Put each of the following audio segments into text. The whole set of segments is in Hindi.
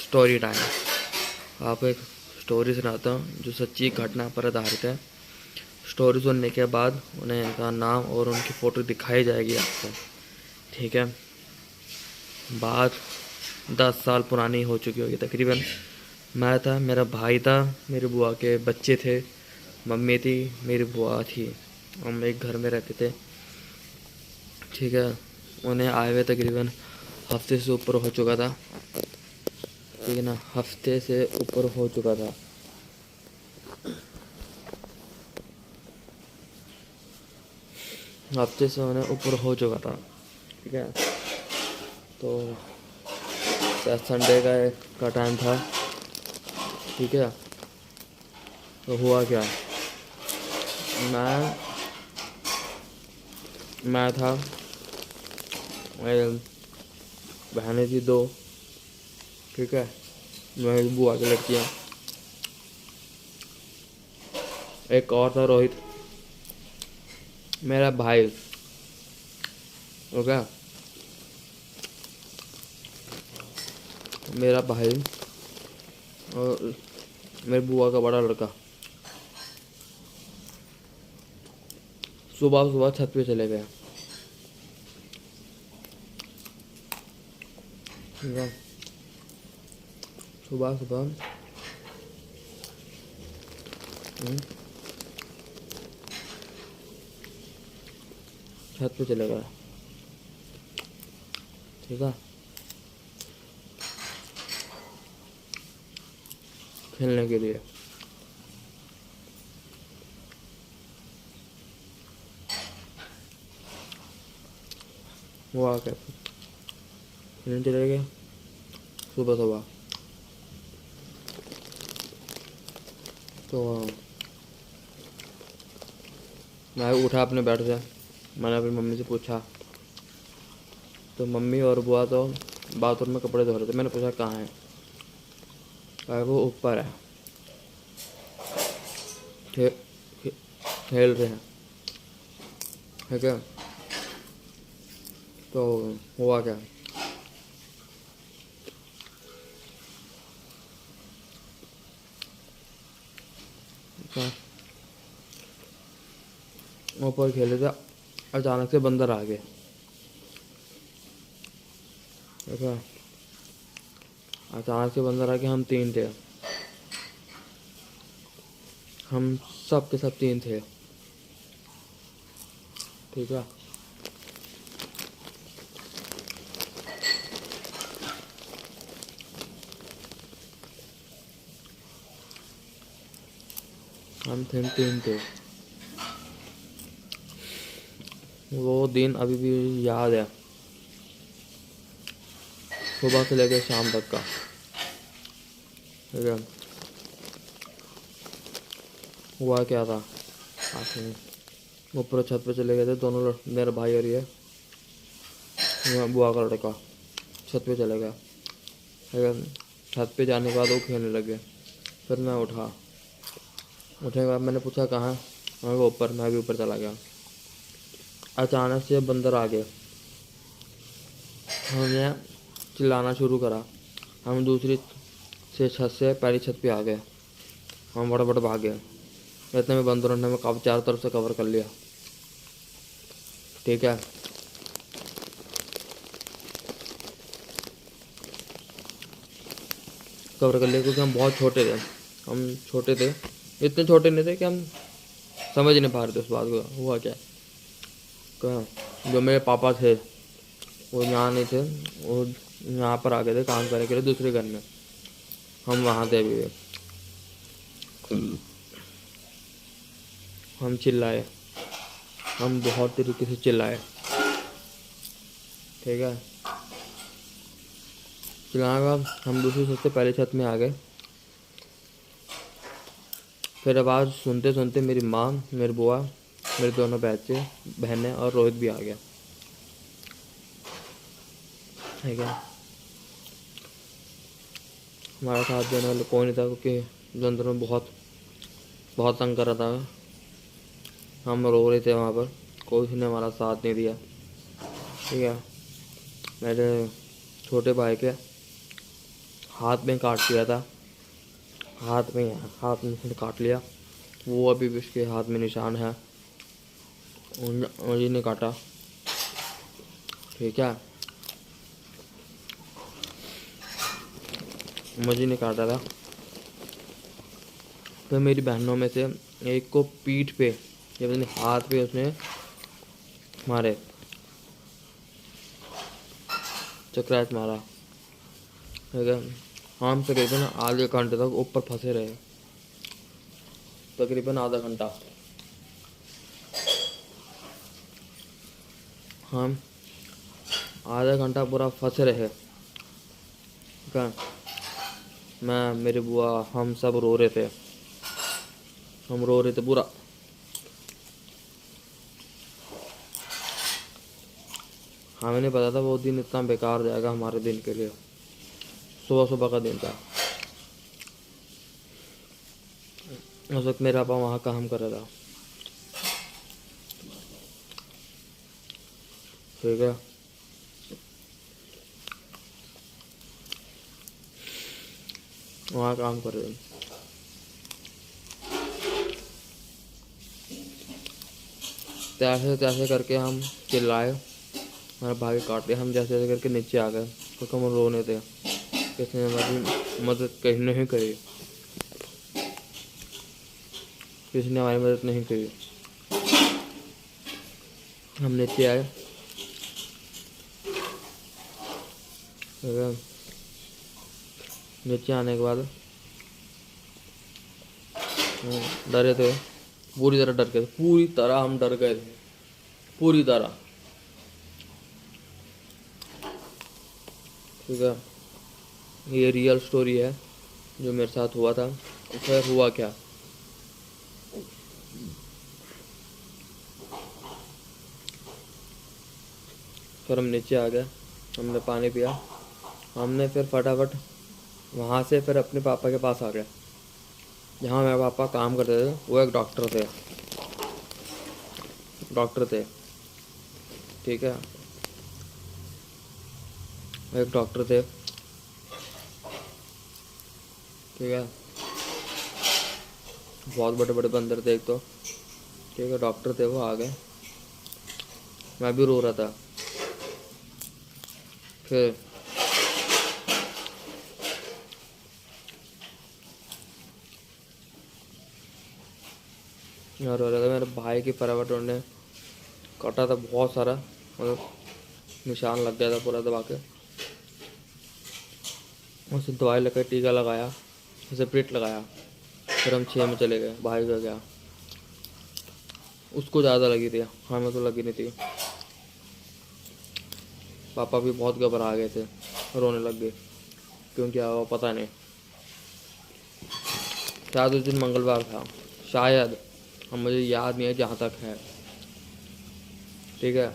Story time. आपको एक स्टोरी सुनाता हूँ जो सच्ची घटना पर आधारित है। स्टोरी सुनने के बाद उन्हें का नाम और उनकी फ़ोटो दिखाई जाएगी आपको, ठीक है। बात 10 साल पुरानी हो चुकी होगी तकरीबन। मैं था, मेरा भाई था, मेरी बुआ के बच्चे थे, मम्मी थी, मेरी बुआ थी। हम एक घर में रहते थे, ठीक है। उन्हें आए हुए तकरीबन हफ्ते से ऊपर हो चुका था, ठीक है ना, हफ्ते से ऊपर हो चुका था। हफ्ते से उन्हें ऊपर हो चुका था, ठीक है। तो संडे का टाइम था, ठीक है। तो हुआ क्या, मैं था, मेरी बहनें थी 2, ठीक है। मेरी बुआ की लड़कियाँ, एक और था रोहित, मेरा भाई, ओके। मेरा भाई और मेरी बुआ का बड़ा लड़का सुबह सुबह छत पे चले गए, ठीक है। सुबह सुबह छत पे चले गए, ठीक है, खेलने के लिए। वो आके खेलने चले गए सुबह सुबह। तो मैं उठा अपने बेड से, मैंने अपनी मम्मी से पूछा, तो मम्मी और बुआ तो बाथरूम में कपड़े धो रहे थे। मैंने पूछा कहाँ है, कहा वो ऊपर है, खे, खे, खेल रहे हैं, ठीक है। तो हुआ क्या, ऊपर खेल रहे थे, अचानक से बंदर आ गए, ठीक है। अचानक से बंदर आ गए, हम 3 थे, हम सब के सब 3 थे, ठीक है। हम 3 थे। वो दिन अभी भी याद है, सुबह से लेकर शाम तक का, ठीक है। हुआ क्या था, ऊपर छत पे चले गए थे दोनों, मेरा भाई और ये बुआ का लड़का छत पे चले गया, ठीक है। छत पे जाने के बाद वो खेलने लगे। फिर मैं उठने के बाद मैंने पूछा कहाँ, मैं वो ऊपर, मैं भी ऊपर चला गया। अचानक से बंदर आ गए, हमने चिल्लाना शुरू करा। हम दूसरी से छत से पहली छत पे आ गए, हम बड़ा बड़ा भागे। इतने में बंदरों ने हमें काफ़ी चारों तरफ से कवर कर लिया, ठीक है। कवर कर लिया क्योंकि हम बहुत छोटे थे, हम छोटे थे, इतने छोटे नहीं थे कि हम समझ नहीं पा रहे थे उस बात को। हुआ क्या, जो मेरे पापा थे वो यहाँ नहीं थे, वो यहाँ पर आ गए थे काम करने के लिए दूसरे घर में, हम वहाँ थे अभी भी। हम चिल्लाए, हम बहुत तरीके से चिल्लाए, ठीक है। चिल्लाने के बाद हम दूसरी छत से पहले छत में आ गए। फिर आवाज़ सुनते सुनते मेरी माँ, मेरी बुआ, मेरे दोनों बच्चे, बहनें और रोहित भी आ गया, ठीक है। हमारा साथ देने वाला कोई नहीं था क्योंकि बंदरों ने बहुत बहुत तंग कर रहा था। हम रो रहे थे वहाँ पर, कोई ने हमारा साथ नहीं दिया, ठीक है। मेरे छोटे भाई के हाथ में काट लिया था, हाथ में उसने काट लिया। वो अभी भी उसके हाथ में निशान है, मुझे ने काटा। ठीक है, मुझे ने काटा था। फिर मेरी बहनों में से एक को पीठ पे या अपने हाथ पे उसने मारे, चक्राच मारा। ठीक है, हम तकरीबन आधे घंटे तक ऊपर फंसे रहे, तकरीबन आधा घंटा। हम आधा घंटा पूरा फंसे रहे। ठीक है, मैं, मेरी बुआ, हम सब रो रहे थे, हम रो रहे थे पूरा। हमें नहीं पता था वो दिन इतना बेकार जाएगा हमारे दिन के लिए। सुबह सुबह का दिन था, उस वक्त मेरा पापा वहाँ काम कर रहा था। ठीक है, वहाँ काम कर रहे थे। तैसे तैसे करके हम चिल्लाए, हमारे भाई काटे, हम जैसे जैसे करके नीचे आ गए, क्योंकि हम रोने थे। किसी ने हमारी मदद कहीं नहीं करी, किसी ने हमारी मदद नहीं करी। हम नीचे आए। नीचे आने के बाद डरे थे, पूरी तरह डर गए थे, पूरी तरह हम डर गए थे, पूरी तरह। ठीक है, ये रियल स्टोरी है जो मेरे साथ हुआ था। फिर हुआ क्या, फिर हम नीचे आ गए, हमने पानी पिया। हमने फिर फटाफट वहाँ से फिर अपने पापा के पास आ गए, जहाँ मेरे पापा काम करते थे। वो एक डॉक्टर थे, डॉक्टर थे। ठीक है, एक डॉक्टर थे। ठीक है, बहुत बड़े बड़े बंदर थे एक तो। ठीक है, डॉक्टर थे, वो आ गए। मैं भी रो रहा था। फिर मैं रो रहा था, मेरे भाई की फटाफट उन्होंने काटा था बहुत सारा, मतलब निशान लग गया था पूरा दबा के। उसे दवाई लगा, टीका लगाया, उसे प्लेट लगाया। फिर हम 6 में चले गए, भाई का गया, उसको ज़्यादा लगी थी, हमें तो लगी नहीं थी। पापा भी बहुत घबरा गए थे, रोने लग गए, क्यों क्या हुआ पता नहीं। शायद उस दिन मंगलवार था, शायद, अब मुझे याद नहीं है जहाँ तक है। ठीक है,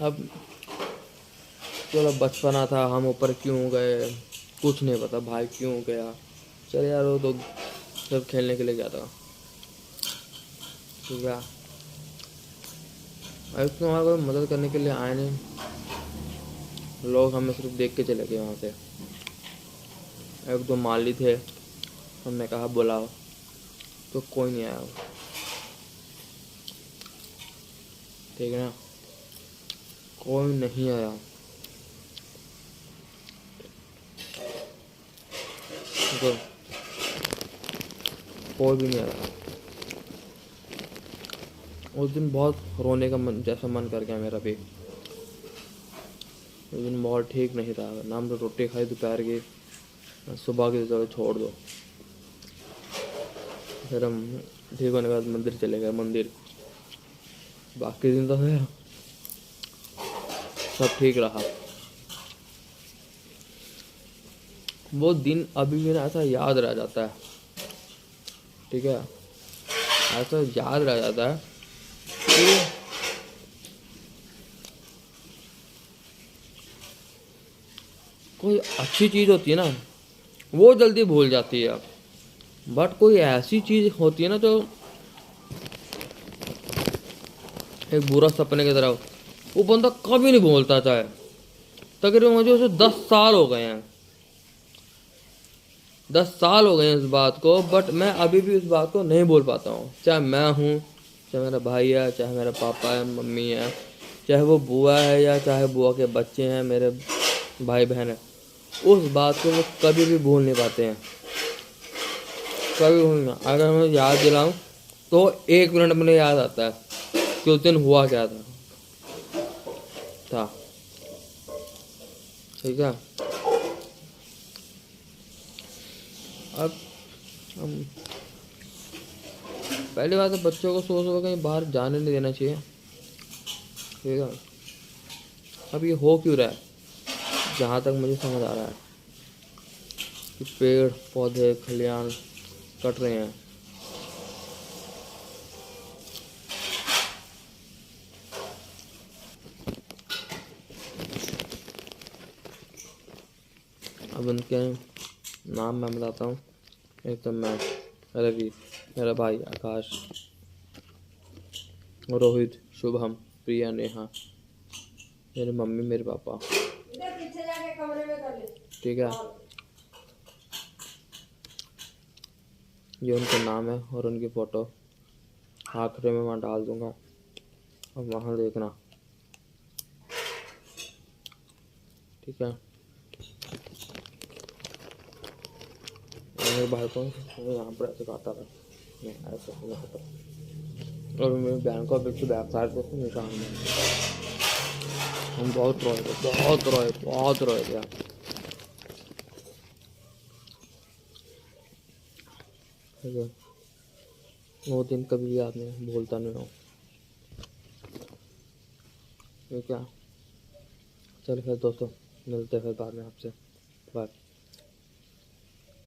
अब चलो बचपना था, हम ऊपर क्यों गए कुछ नहीं पता, भाई क्यों गया, चल यार वो तो सब खेलने के लिए गया था। ठीक है, अब तो हमारे कोई मदद करने के लिए आए नहीं, लोग हमें सिर्फ देख के चले गए वहाँ से। एक दो माली थे, हमने कहा बुलाओ, तो कोई नहीं आया। ठीक है ना, कोई नहीं आया। तो कोई भी नहीं आया। उस दिन बहुत रोने का मन जैसा मन कर गया मेरा भी। उस दिन बहुत ठीक नहीं था, ना हम तो रोटी खाई दोपहर की, सुबह की, तो छोड़ दो। फिर हम ठीक होने के बाद मंदिर चले गए, मंदिर। बाकी दिन तो है सब ठीक रहा। वो दिन अभी भी ना ऐसा याद रह जाता है। ठीक है, ऐसा याद रह जाता है कि कोई अच्छी चीज़ होती है ना वो जल्दी भूल जाती है, बट कोई ऐसी चीज़ होती है ना जो एक बुरा सपने की तरह वो बंदा कभी नहीं बोलता था। तकरीबन मुझे उसे 10 साल हो गए हैं, 10 साल हो गए हैं इस बात को, बट मैं अभी भी इस बात को नहीं बोल पाता हूँ। चाहे मैं हूँ, चाहे मेरा भाई है, चाहे मेरा पापा है, मम्मी है, चाहे वो बुआ है, या चाहे बुआ के बच्चे हैं, मेरे भाई बहन है, उस बात को वो कभी भी भूल नहीं पाते हैं, कभी भूल नहीं। अगर मैं याद दिलाऊं तो 1 मिनट में नहीं याद आता है कि उस दिन हुआ क्या था। ठीक है। अब हम पहली बात है, बच्चों को सुबह कहीं बाहर जाने नहीं देना चाहिए। ठीक है। अब ये हो क्यों रहा है, जहाँ तक मुझे समझ आ रहा है कि पेड़ पौधे खलियान कट रहे हैं। अब उनके नाम मैं बताता हूँ। एक तो मैं, रवि, मेरा भाई आकाश, रोहित, शुभम, प्रिया, नेहा, मेरी मम्मी, मेरे पापा। ठीक है। ये उनका नाम है और उनकी फ़ोटो आखिरी में मैं डाल दूँगा, और वहाँ देखना। ठीक है। मेरे भाई को यहाँ पर ऐसे खाता था, मैं ऐसे खाता, और मेरी बहन को पीछे बैक साइड पे निशान है। हम बहुत रोए थे, बहुत रोए, बहुत रोए थे। ठीक है। वो दिन कभी भी याद नहीं, भूलता नहीं हूँ। ठीक है। चल फिर दोस्तों, मिलते हैं फिर बाद में आपसे। बाय।